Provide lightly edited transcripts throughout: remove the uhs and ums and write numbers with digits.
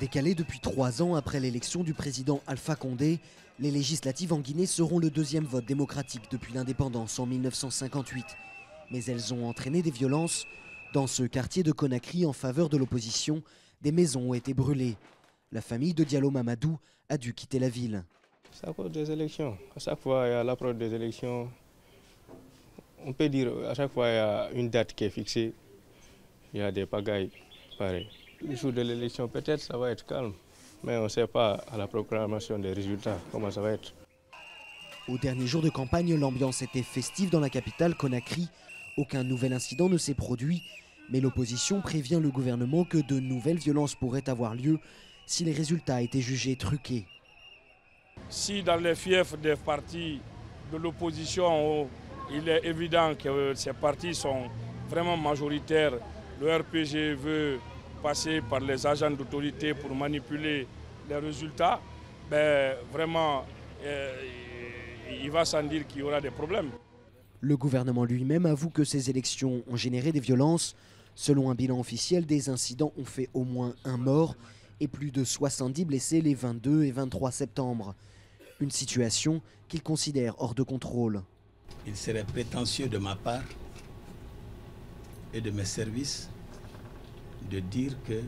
Décalées depuis 3 ans après l'élection du président Alpha Condé, les législatives en Guinée seront le deuxième vote démocratique depuis l'indépendance en 1958. Mais elles ont entraîné des violences. Dans ce quartier de Conakry en faveur de l'opposition, des maisons ont été brûlées. La famille de Diallo Mamadou a dû quitter la ville. C'est à cause des élections. À chaque fois, il y a l'approche des élections. On peut dire à chaque fois, il y a une date qui est fixée. Il y a des pagailles pareilles. Le jour de l'élection, peut-être ça va être calme. Mais on ne sait pas à la proclamation des résultats comment ça va être. Au dernier jour de campagne, l'ambiance était festive dans la capitale, Conakry. Aucun nouvel incident ne s'est produit. Mais l'opposition prévient le gouvernement que de nouvelles violences pourraient avoir lieu si les résultats étaient jugés truqués. Si dans les fiefs des partis de l'opposition, il est évident que ces partis sont vraiment majoritaires, le RPG veut passer par les agents d'autorité pour manipuler les résultats, ben vraiment, il va sans dire qu'il y aura des problèmes. Le gouvernement lui-même avoue que ces élections ont généré des violences. Selon un bilan officiel, des incidents ont fait au moins 1 mort et plus de 70 blessés les 22 et 23 septembre. Une situation qu'il considère hors de contrôle. Il serait prétentieux de ma part et de mes services de dire que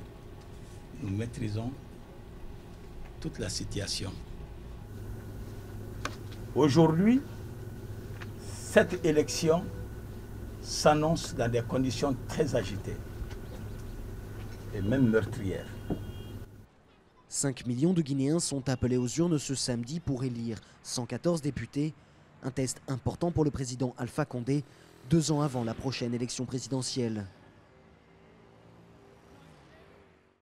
nous maîtrisons toute la situation. Aujourd'hui, cette élection s'annonce dans des conditions très agitées et même meurtrières. 5 millions de Guinéens sont appelés aux urnes ce samedi pour élire 114 députés. Un test important pour le président Alpha Condé, 2 ans avant la prochaine élection présidentielle.